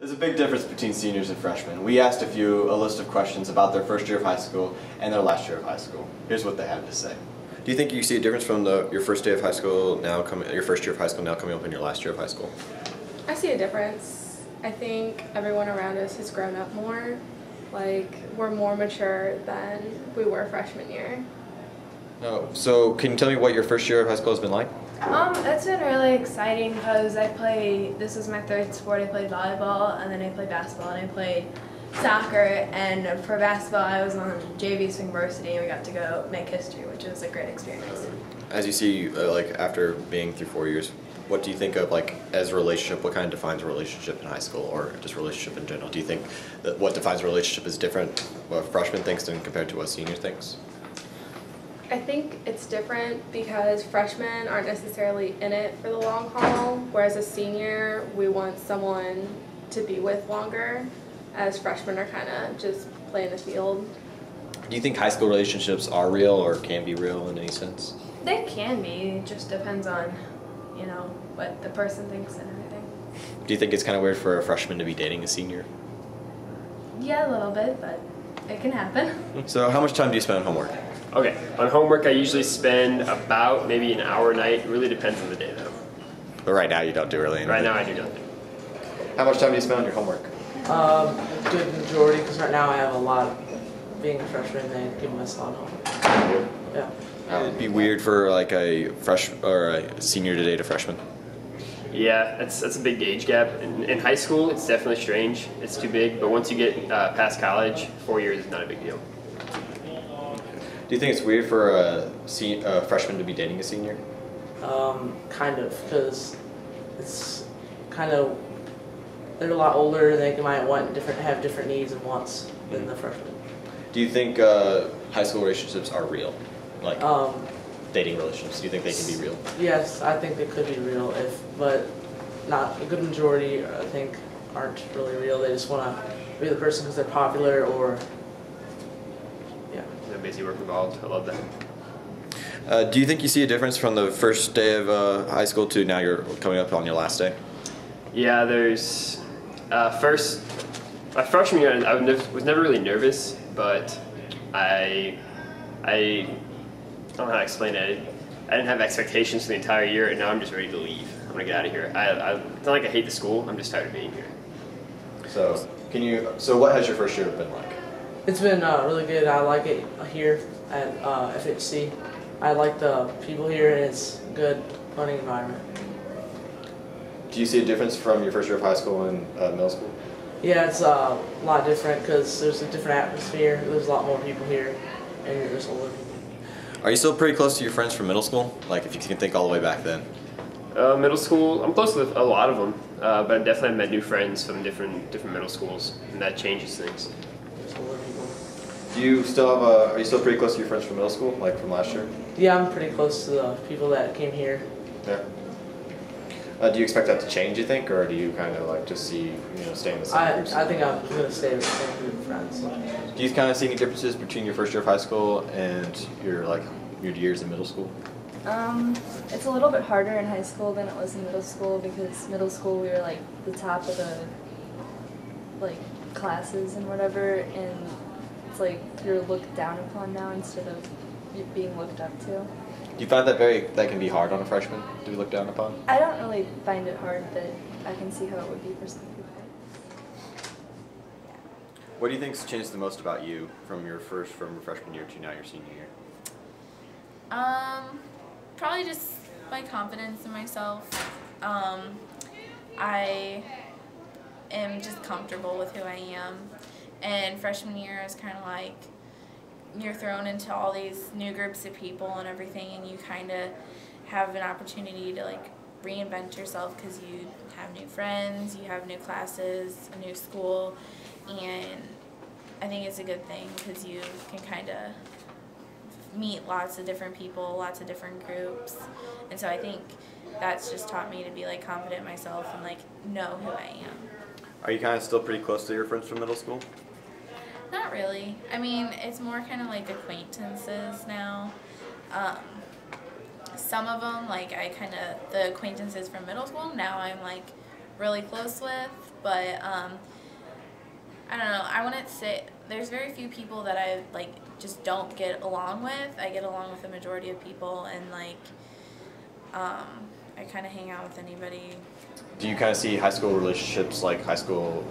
There's a big difference between seniors and freshmen. We asked a list of questions about their first year of high school and their last year of high school. Here's what they had to say. Do you think you see a difference from your first day of high school now your first year of high school now coming up in your last year of high school? I see a difference. I think everyone around us has grown up more. Like, we're more mature than we were freshman year. Oh, so can you tell me what your first year of high school has been like? It's been really exciting because this was my third sport. I played volleyball, and then I played basketball, and I played soccer. And for basketball, I was on JV Swing Varsity, and we got to go make history, which was a great experience. As you see, after being through 4 years, what do you think of as a relationship? What kind of defines a relationship in high school, or just relationship in general? Do you think that what defines a relationship is different what a freshman thinks than compared to what a senior thinks? I think it's different because freshmen aren't necessarily in it for the long haul, whereas a senior, we want someone to be with longer, as freshmen are kind of just playing the field. Do you think high school relationships are real or can be real in any sense? They can be. It just depends on, what the person thinks and everything. Do you think it's kind of weird for a freshman to be dating a senior? Yeah, a little bit, but it can happen. So how much time do you spend on homework? Okay, on homework I usually spend about maybe an hour a night. It really depends on the day though. But right now you don't do really anything. Right now I do nothing. How much time do you spend on your homework? Good majority, because right now I have a lot, being a freshman, they give us a lot of homework. Yeah. It'd be weird for a senior to date a freshman. Yeah, that's a big age gap. In high school it's definitely strange. It's too big, but once you get past college, 4 years is not a big deal. Do you think it's weird for a freshman to be dating a senior? Kind of, because it's kind of, they're a lot older and they might have different needs and wants than the freshmen. Do you think high school relationships are real? Dating relationships, do you think they can be real? Yes, I think they could be real, but not a good majority, I think, aren't really real. They just want to be the person because they're popular or, yeah. No busy work involved. I love that. Do you think you see a difference from the first day of high school to now you're coming up on your last day? Yeah, there's my freshman year I was never really nervous, but I don't know how to explain it. I didn't have expectations for the entire year, and now I'm just ready to leave. I'm gonna get out of here. It's not like I hate the school. I'm just tired of being here. So what has your first year been like? It's been really good. I like it here at FHC. I like the people here, and it's a good learning environment. Do you see a difference from your first year of high school and middle school? Yeah, it's a lot different because there's a different atmosphere. There's a lot more people here, and there's older people. Are you still pretty close to your friends from middle school? Like, if you can think all the way back then. Middle school, I'm close with a lot of them, but I definitely met new friends from different middle schools, and that changes things. There's older people. Do you still have are you still pretty close to your friends from middle school, like from last year? Yeah, I'm pretty close to the people that came here. Yeah. Do you expect that to change, you think, or do you kind of just see, stay in the same groups? I think I'm going to stay with the same group of friends. Do you kind of see any differences between your first year of high school and your years in middle school? It's a little bit harder in high school than it was in middle school because middle school we were the top of the classes and whatever, and it's you're looked down upon now instead of being looked up to. Do you find that can be hard on a freshman to be looked down upon? I don't really find it hard, but I can see how it would be for some people. What do you think's changed the most about you from your freshman year to now your senior year? Probably just my confidence in myself. I am just comfortable with who I am. And freshman year is kind of you're thrown into all these new groups of people and everything, and you kind of have an opportunity to reinvent yourself because you have new friends, you have new classes, a new school, and I think it's a good thing because you can kind of meet lots of different people, lots of different groups, and so I think that's just taught me to be confident in myself and know who I am. Are you kind of still pretty close to your friends from middle school? Not really. I mean, it's more kind of acquaintances now. Some of them, the acquaintances from middle school, now I'm really close with, but I don't know. I wouldn't say there's very few people that I like just don't get along with. I get along with the majority of people, and like I kind of hang out with anybody. Do you kind of see high school relationships like high school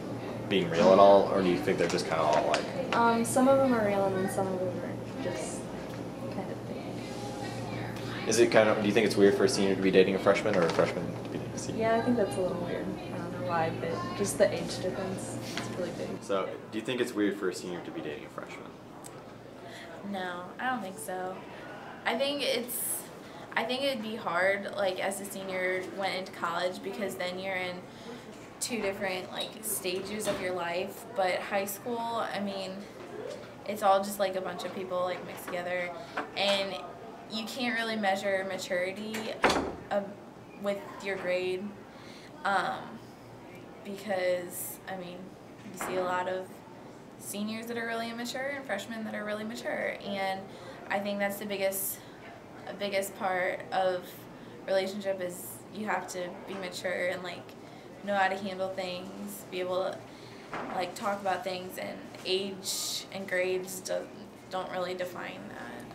being real at all, or do you think they're just kind of all like? Some of them are real and then some of them are just kind of fake. Is it kind of? Do you think it's weird for a senior to be dating a freshman or a freshman to be dating a senior? Yeah, I think that's a little weird. I don't know why, but just the age difference is really big. So, do you think it's weird for a senior to be dating a freshman? No, I don't think so. I think it'd be hard, like, as a senior went into college, because then you're in two different, like, stages of your life. But high school, I mean, it's all just, like, a bunch of people, like, mixed together. And you can't really measure maturity with your grade because, I mean, you see a lot of seniors that are really immature and freshmen that are really mature. And I think that's the biggest part of relationship is you have to be mature and like know how to handle things, be able to like talk about things, and age and grades don't really define that.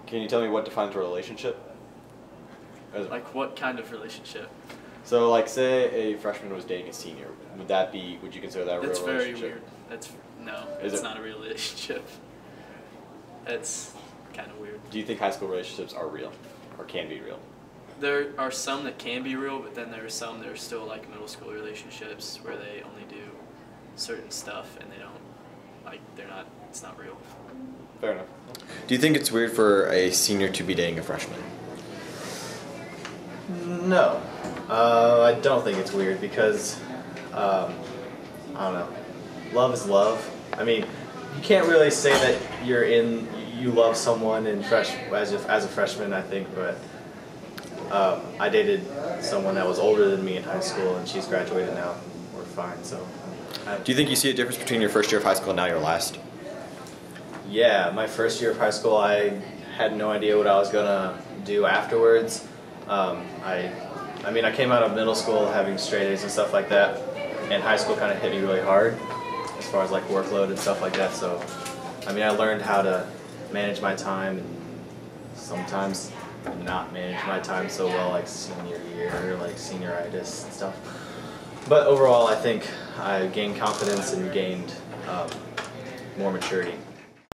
Can you tell me what defines a relationship? Like what kind of relationship? So, like, say a freshman was dating a senior, would you consider that a real That's relationship? very weird. It's not a real relationship. That's kind of weird. Do you think high school relationships are real, or can be real? There are some that can be real, but then there are some that are still like middle school relationships where they only do certain stuff and they don't, it's not real. Fair enough. Do you think it's weird for a senior to be dating a freshman? No, I don't think it's weird because, I don't know, love is love. I mean, you can't really say that you love someone as a freshman, I think, but I dated someone that was older than me in high school, and she's graduated now. We're fine, so. Do you think you see a difference between your first year of high school and now your last? Yeah, my first year of high school, I had no idea what I was gonna do afterwards. I mean, I came out of middle school having straight A's and stuff like that, and high school kind of hit me really hard as far as like workload and stuff like that. So, I mean, I learned how to manage my time and sometimes not manage my time so well, like senior year, like senioritis and stuff. But overall, I think I gained confidence and gained more maturity.